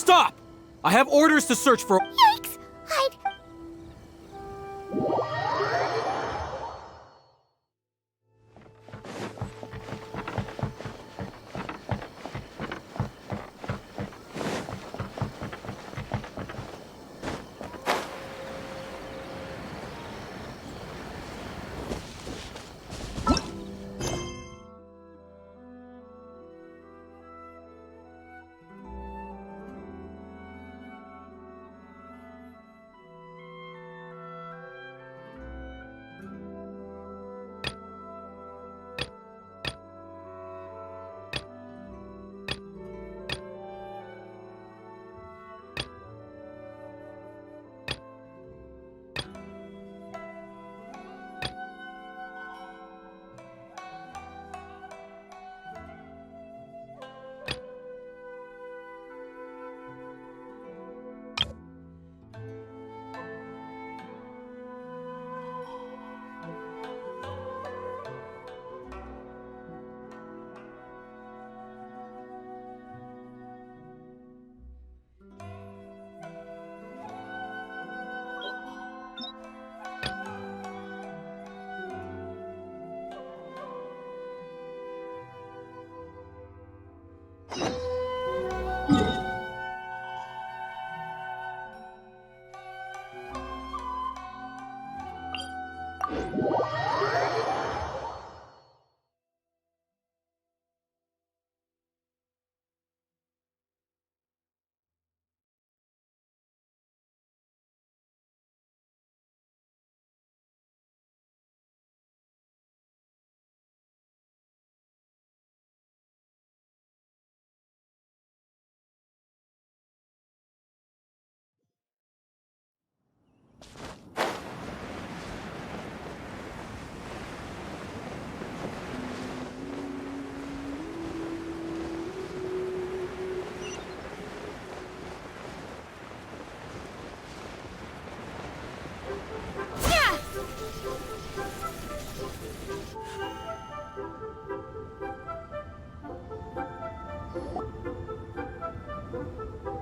Stop! I have orders to search for— Yikes! Hide!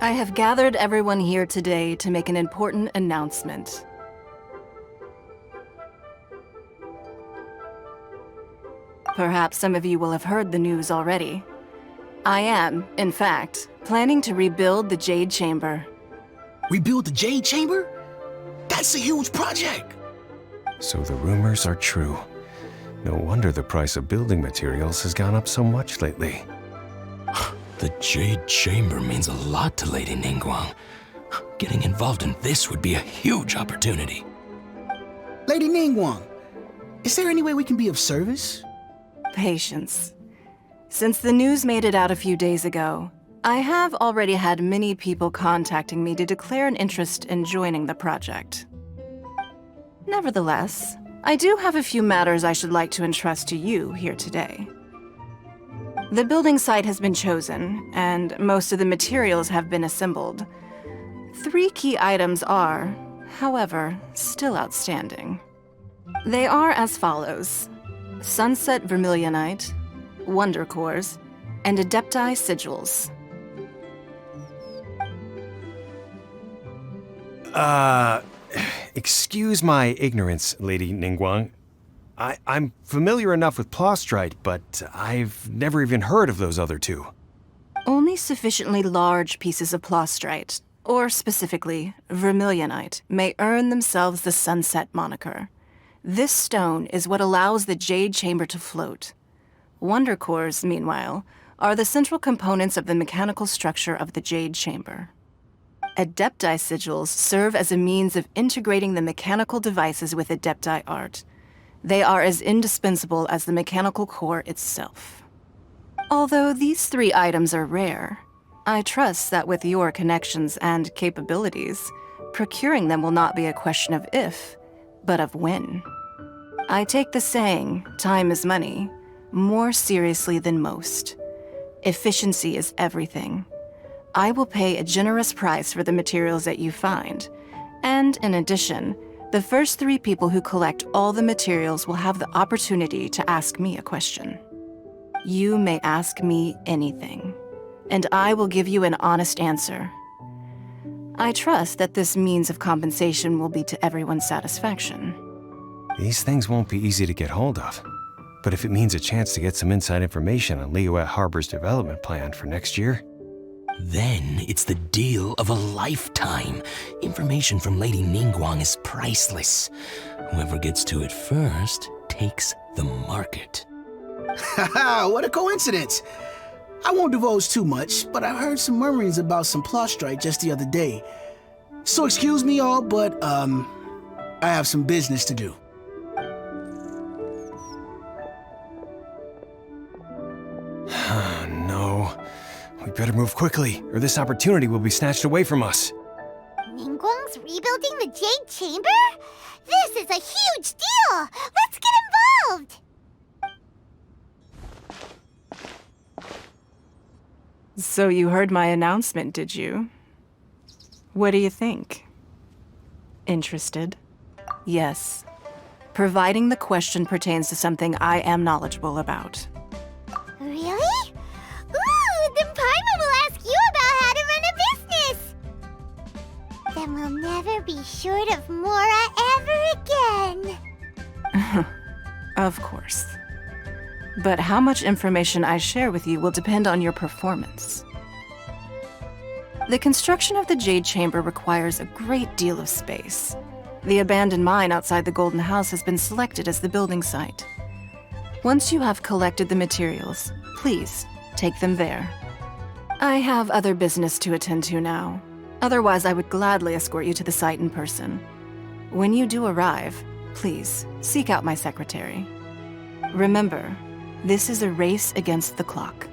I have gathered everyone here today to make an important announcement. Perhaps some of you will have heard the news already. I am, in fact, planning to rebuild the Jade Chamber. Rebuild the Jade Chamber? That's a huge project! So the rumors are true. No wonder the price of building materials has gone up so much lately. The Jade Chamber means a lot to Lady Ningguang. Getting involved in this would be a huge opportunity. Lady Ningguang, is there any way we can be of service? Patience. Since the news made it out a few days ago, I have already had many people contacting me to declare an interest in joining the project. Nevertheless, I do have a few matters I should like to entrust to you here today. The building site has been chosen, and most of the materials have been assembled. 3 key items are, however, still outstanding. They are as follows: Sunset Vermilionite, Wonder Cores, and Adepti Sigils. Excuse my ignorance, Lady Ningguang. I'm familiar enough with Plostrite, but I've never even heard of those other 2. Only sufficiently large pieces of Plostrite, or specifically Vermilionite, may earn themselves the Sunset moniker. This stone is what allows the Jade Chamber to float. Wonder Cores, meanwhile, are the central components of the mechanical structure of the Jade Chamber. Adepti Sigils serve as a means of integrating the mechanical devices with Adepti art. They are as indispensable as the mechanical core itself. Although these 3 items are rare, I trust that with your connections and capabilities, procuring them will not be a question of if, but of when. I take the saying, time is money, more seriously than most. Efficiency is everything. I will pay a generous price for the materials that you find, and in addition, the first 3 people who collect all the materials will have the opportunity to ask me a question. You may ask me anything, and I will give you an honest answer, I trust that this means of compensation will be to everyone's satisfaction. These things won't be easy to get hold of. But if it means a chance to get some inside information on Liyue Harbor's development plan for next year... Then it's the deal of a lifetime. Information from Lady Ningguang is priceless. Whoever gets to it first takes the market. Haha, what a coincidence! I won't divulge too much, but I heard some murmurings about some Plostrite just the other day. So excuse me all, but, I have some business to do. No. We better move quickly, or this opportunity will be snatched away from us. Ningguang's rebuilding the Jade Chamber? This is a huge deal! Let's get involved! So you heard my announcement, did you? What do you think? Interested? Yes. Providing the question pertains to something I am knowledgeable about. Really? Ooh, then Paimon will ask you about how to run a business! Then we'll never be short of Mora ever again. Of course. But how much information I share with you will depend on your performance. The construction of the Jade Chamber requires a great deal of space. The abandoned mine outside the Golden House has been selected as the building site. Once you have collected the materials, please take them there. I have other business to attend to now. Otherwise, I would gladly escort you to the site in person. When you do arrive, please seek out my secretary. Remember, this is a race against the clock.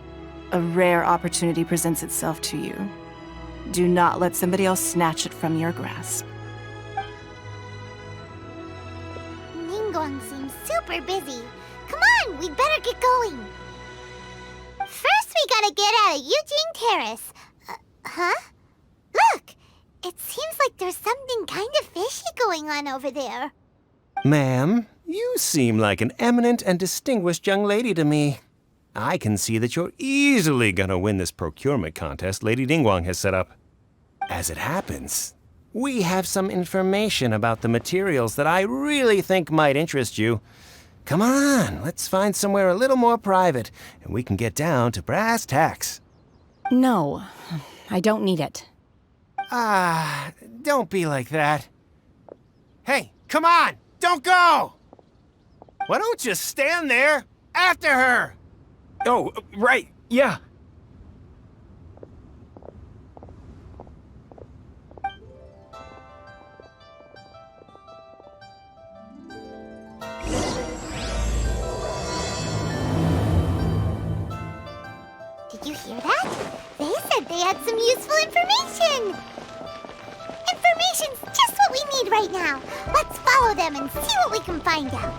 A rare opportunity presents itself to you. Do not let somebody else snatch it from your grasp. Ningguang seems super busy. Come on, we better get going. First, we gotta get out of Eugene Terrace. Huh? Look! It seems like there's something kind of fishy going on over there. Ma'am, you seem like an eminent and distinguished young lady to me. I can see that you're easily gonna win this procurement contest Lady Ningguang has set up. As it happens, we have some information about the materials that I really think might interest you. Come on, let's find somewhere a little more private, and we can get down to brass tacks. No, I don't need it. Don't be like that. Hey, come on, don't go! Why don't you stand there after her? Oh, right, yeah. Did you hear that? They said they had some useful information! Information's just what we need right now. Let's follow them and see what we can find out.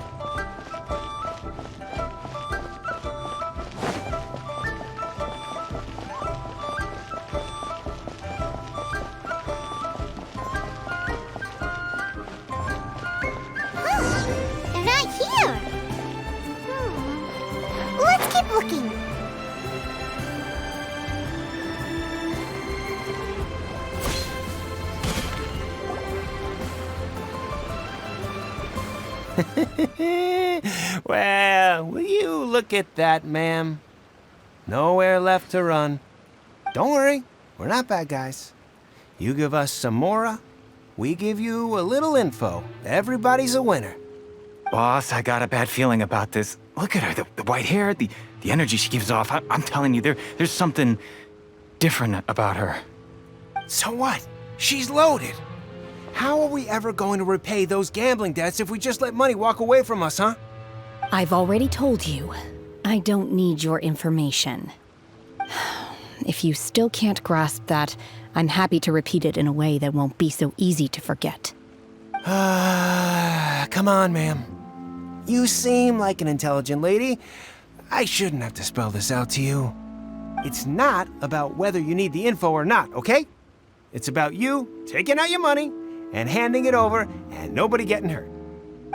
They're not here. Let's keep looking. Well, will you look at that, ma'am? Nowhere left to run. Don't worry, we're not bad guys. You give us some Mora, we give you a little info. Everybody's a winner. Boss, I got a bad feeling about this. Look at her, the white hair, the energy she gives off. I'm telling you, there's something different about her. So what? She's loaded. How are we ever going to repay those gambling debts if we just let money walk away from us, huh? I've already told you, I don't need your information. If you still can't grasp that, I'm happy to repeat it in a way that won't be so easy to forget. Come on, ma'am. You seem like an intelligent lady. I shouldn't have to spell this out to you. It's not about whether you need the info or not, okay? It's about you taking out your money and handing it over and nobody getting hurt.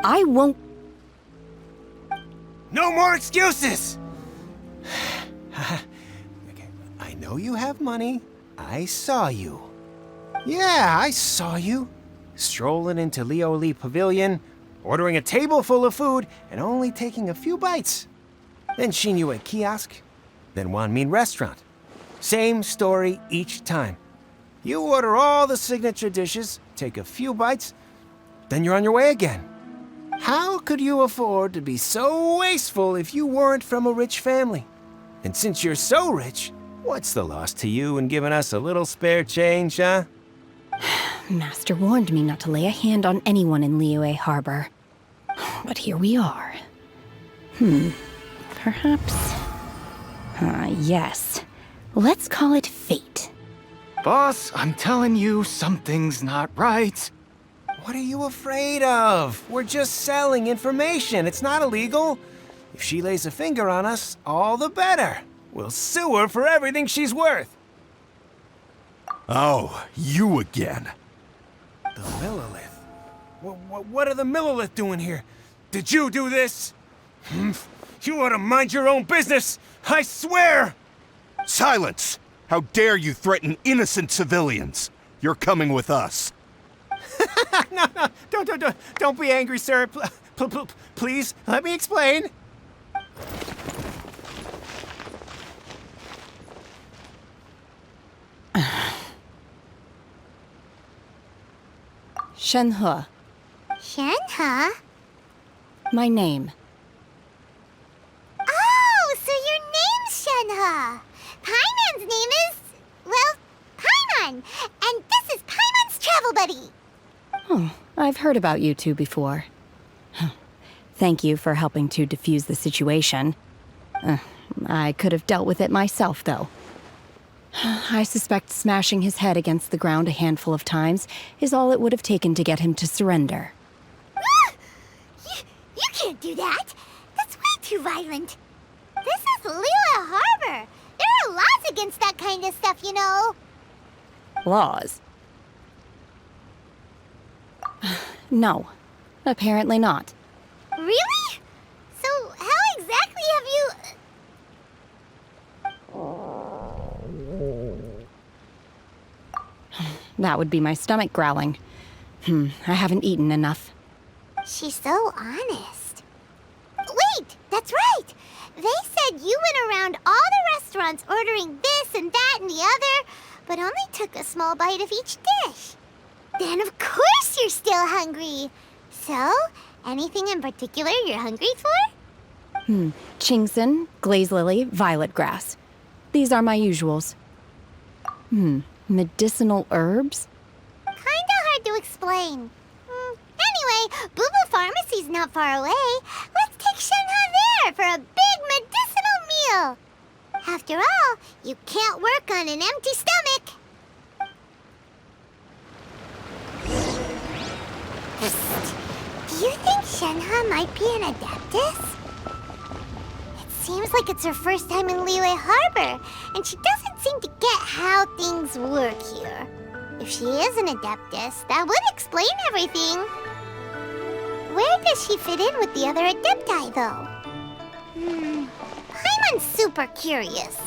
I won't. No more excuses! Okay, I know you have money. I saw you. Yeah, I saw you. Strolling into Lioli Pavilion, ordering a table full of food, and only taking a few bites. Then Shinue Kiosk, then Wanmin Restaurant. Same story each time. You order all the signature dishes, take a few bites, then you're on your way again. How could you afford to be so wasteful if you weren't from a rich family? And since you're so rich, what's the loss to you in giving us a little spare change, huh? Master warned me not to lay a hand on anyone in Liyue Harbor. But here we are. Perhaps... yes. Let's call it fate. Boss, I'm telling you, something's not right. What are you afraid of? We're just selling information. It's not illegal. If she lays a finger on us, all the better. We'll sue her for everything she's worth. Oh, you again. The Millilith? What are the Millilith doing here? Did you do this? You ought to mind your own business, I swear! Silence! How dare you threaten innocent civilians? You're coming with us. No, don't be angry, sir. Please, let me explain. Shenhe, Shenhe? my name. Oh, so your name's Shenhe. Paimon's name is, well, Paimon. And this is Paimon's travel buddy. Oh, I've heard about you two before. Thank you for helping to defuse the situation. I could have dealt with it myself, though. I suspect smashing his head against the ground a handful of times is all it would have taken to get him to surrender. You can't do that. That's way too violent. This is Liyue Harbor. There are laws against that kind of stuff, you know. Laws? No, apparently not. Really? So how exactly have you... That would be my stomach growling. I haven't eaten enough. She's so honest. Wait, that's right. They said you went around all the restaurants ordering this and that and the other, but only took a small bite of each dish. Then of course you're still hungry. So, anything in particular you're hungry for? Chingson, glaze lily, violet grass. These are my usuals. Medicinal herbs? Kinda hard to explain. Anyway, Booba Pharmacy's not far away. Let's take Shenhe there for a big medicinal meal. After all, you can't work on an empty stomach. Psst. Do you think Shenhe might be an Adeptus? It seems like it's her first time in Liyue Harbor, and she doesn't seem to get how things work here. If she is an Adeptus, that would explain everything. Where does she fit in with the other Adepti, though? Paimon's super curious.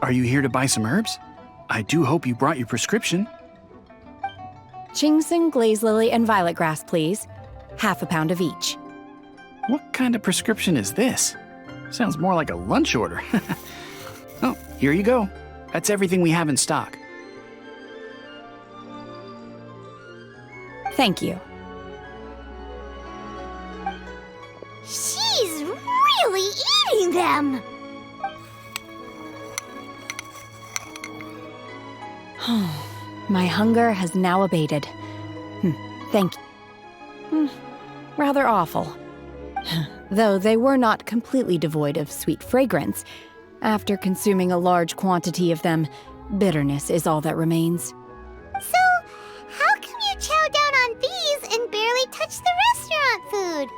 Are you here to buy some herbs? I do hope you brought your prescription. Chingson, glaze lily, and violet grass, please. Half a pound of each. What kind of prescription is this? Sounds more like a lunch order. Oh, here you go. That's everything we have in stock. Thank you. She's really eating them! My hunger has now abated. Thank you. Rather awful. Though they were not completely devoid of sweet fragrance. After consuming a large quantity of them, bitterness is all that remains. So, how come you chow down on these and barely touch the restaurant food?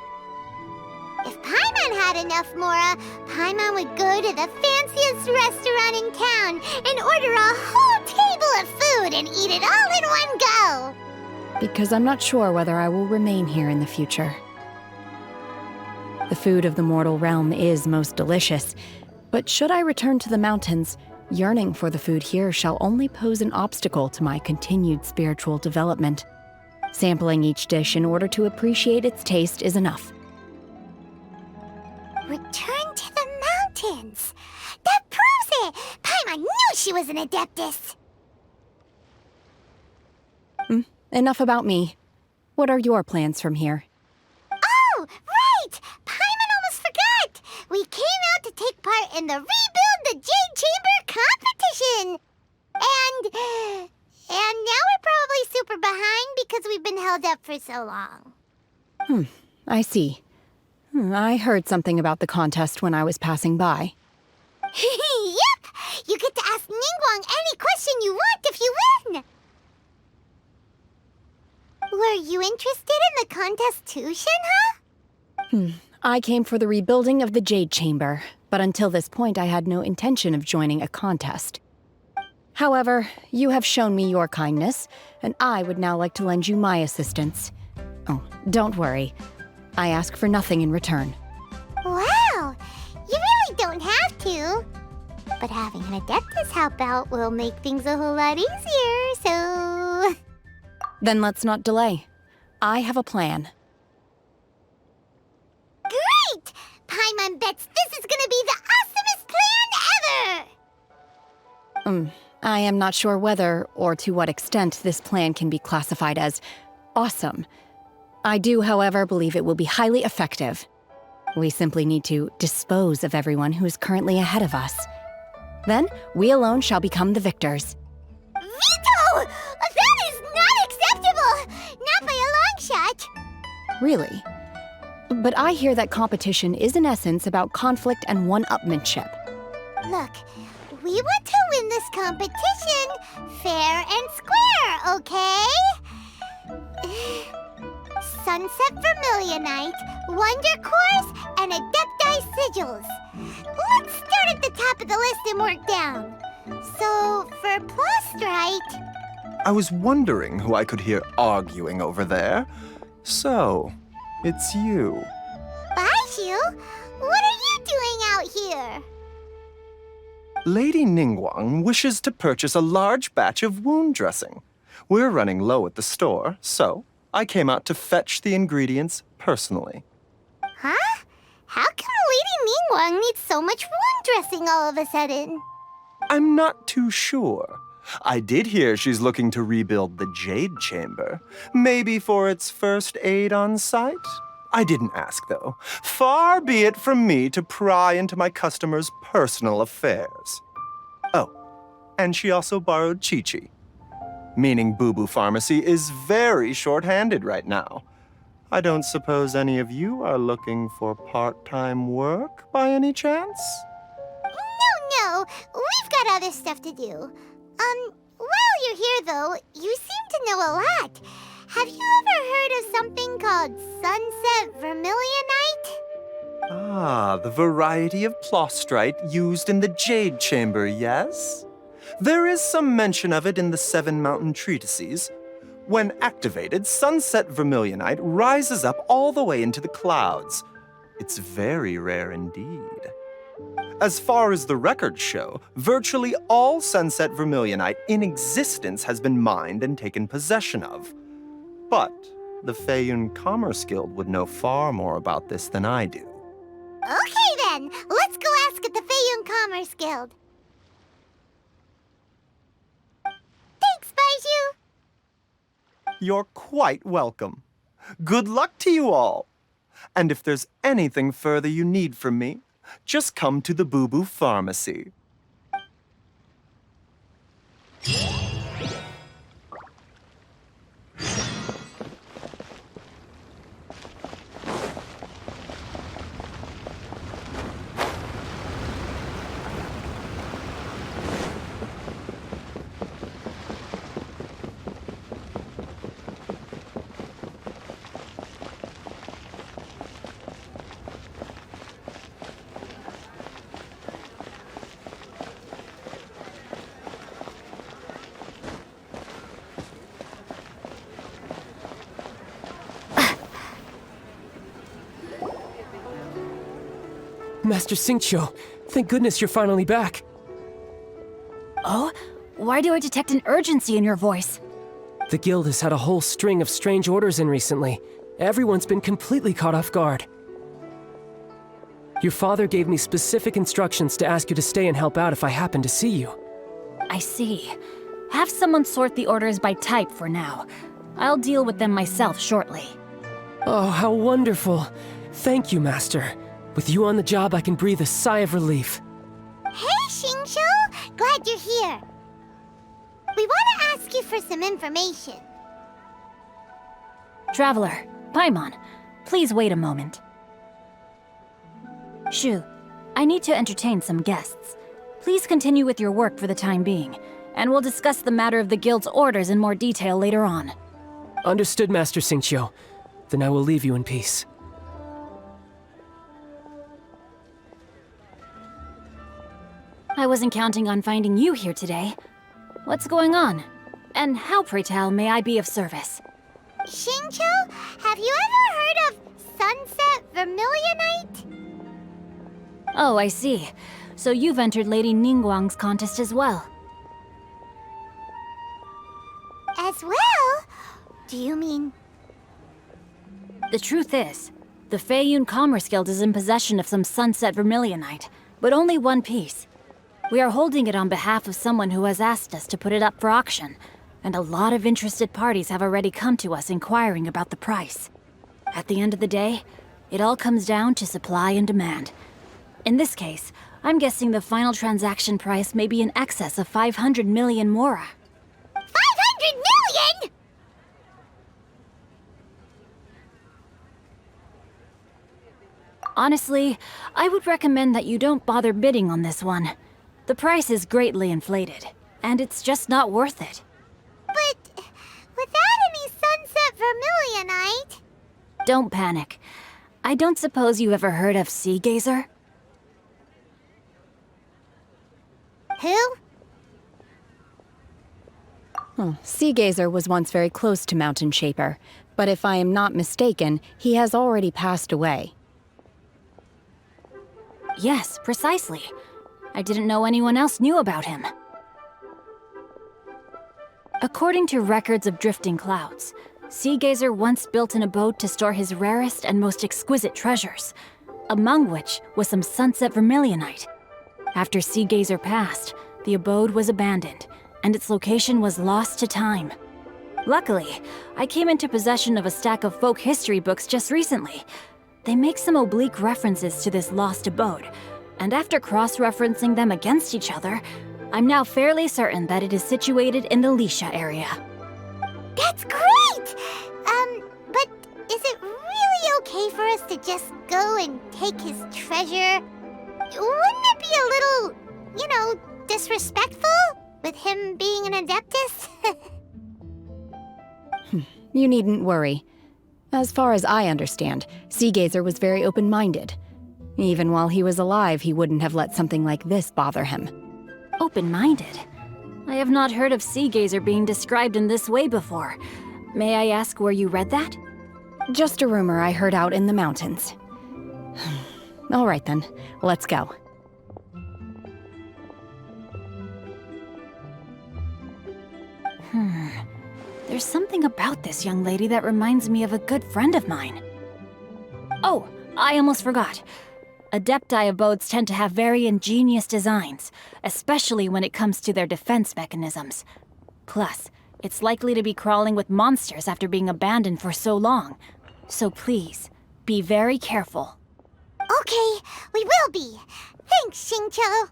If Paimon had enough Mora, Paimon would go to the fanciest restaurant in town and order a whole table of food and eat it all in one go. Because I'm not sure whether I will remain here in the future. The food of the mortal realm is most delicious, but should I return to the mountains, Yearning for the food here shall only pose an obstacle to my continued spiritual development. Sampling each dish in order to appreciate its taste is enough. Return to the mountains! That proves it! Paimon knew she was an Adeptus! Enough about me. What are your plans from here? Oh, right! Paimon almost forgot! We came out to take part in the Rebuild the Jade Chamber competition! And now we're probably super behind because we've been held up for so long. I see. I heard something about the contest when I was passing by. Yep! You get to ask Ningguang any question you want if you win! Were you interested in the contest too, Shenhe? I came for the rebuilding of the Jade Chamber, but until this point I had no intention of joining a contest. However, you have shown me your kindness, and I would now like to lend you my assistance. Oh, don't worry. I ask for nothing in return. Wow! You really don't have to. But having an Adeptus help out will make things a whole lot easier, so... Then let's not delay. I have a plan. Great! Paimon bets this is gonna be the awesomest plan ever! I am not sure whether or to what extent this plan can be classified as awesome. I do, however, believe it will be highly effective. We simply need to dispose of everyone who is currently ahead of us. Then, we alone shall become the victors. Veto! That is not acceptable! Not by a long shot! Really? But I hear that competition is in essence about conflict and one-upmanship. Look, we want to win this competition fair and square, okay? Sunset Vermilionite, Wonder Cores, and Adepti Sigils. Let's start at the top of the list and work down. So, for Plastrite... I was wondering who I could hear arguing over there. So, it's you. Baiju? What are you doing out here? Lady Ningguang wishes to purchase a large batch of wound dressing. We're running low at the store, so I came out to fetch the ingredients personally. Huh? How come Lady Ningguang needs so much wound dressing all of a sudden? I'm not too sure. I did hear she's looking to rebuild the Jade Chamber. Maybe for its first aid on site? I didn't ask, though. Far be it from me to pry into my customers' personal affairs. Oh, and she also borrowed Chi-Chi. Meaning Boo Boo Pharmacy is very short-handed right now. I don't suppose any of you are looking for part-time work by any chance? No, we've got other stuff to do. While you're here, though, you seem to know a lot. Have you ever heard of something called Sunset Vermilionite? Ah, the variety of plastrite used in the Jade Chamber, yes? There is some mention of it in the 7 mountain treatises. When activated, Sunset Vermilionite rises up all the way into the clouds. It's very rare indeed. As far as the records show, virtually all Sunset Vermilionite in existence has been mined and taken possession of. But the Feiyun Commerce Guild would know far more about this than I do. Okay then, let's go ask at the Feiyun Commerce Guild. Thanks, Baiju. You're quite welcome. Good luck to you all. And if there's anything further you need from me, just come to the Boo Boo Pharmacy. Master Xingqiu, thank goodness you're finally back. Oh? Why do I detect an urgency in your voice? The guild has had a whole string of strange orders in recently. Everyone's been completely caught off guard. Your father gave me specific instructions to ask you to stay and help out if I happen to see you. I see. Have someone sort the orders by type for now. I'll deal with them myself shortly. Oh, how wonderful. Thank you, Master. With you on the job, I can breathe a sigh of relief. Hey, Xingqiu! Glad you're here. We want to ask you for some information. Traveler, Paimon, please wait a moment. Shu, I need to entertain some guests. Please continue with your work for the time being, and we'll discuss the matter of the guild's orders in more detail later on. Understood, Master Xingqiu. Then I will leave you in peace. I wasn't counting on finding you here today. What's going on? And how, pray tell, may I be of service? Xingqiu, have you ever heard of Sunset Vermilionite? Oh, I see. So you've entered Lady Ningguang's contest as well. As well? Do you mean... The truth is, the Feiyun Commerce Guild is in possession of some Sunset Vermilionite, but only one piece. We are holding it on behalf of someone who has asked us to put it up for auction, and a lot of interested parties have already come to us inquiring about the price. At the end of the day, it all comes down to supply and demand. In this case, I'm guessing the final transaction price may be in excess of 500 million mora. 500 million?! Honestly, I would recommend that you don't bother bidding on this one. The price is greatly inflated, and it's just not worth it. But without any Sunset Vermilionite... Don't panic. I don't suppose you ever heard of Sea Gazer? Who? Sea Gazer was once very close to Mountain Shaper, but if I am not mistaken, he has already passed away. Yes, precisely. I didn't know anyone else knew about him. According to records of drifting clouds, Sea Gazer once built an abode to store his rarest and most exquisite treasures, among which was some Sunset Vermilionite. After Sea Gazer passed, the abode was abandoned, and its location was lost to time. Luckily, I came into possession of a stack of folk history books just recently. They make some oblique references to this lost abode, and after cross-referencing them against each other, I'm now fairly certain that it is situated in the Lisha area. That's great! But is it really okay for us to just go and take his treasure? Wouldn't it be a little, disrespectful? With him being an Adeptus? You needn't worry. As far as I understand, Sea Gazer was very open-minded. Even while he was alive, he wouldn't have let something like this bother him. Open-minded? I have not heard of Sea Gazer being described in this way before. May I ask where you read that? Just a rumor I heard out in the mountains. All right then, let's go. There's something about this young lady that reminds me of a good friend of mine. Oh, I almost forgot. Adepti abodes tend to have very ingenious designs, especially when it comes to their defense mechanisms. Plus, it's likely to be crawling with monsters after being abandoned for so long. So please, be very careful. Okay, we will be. Thanks, Xingqiu.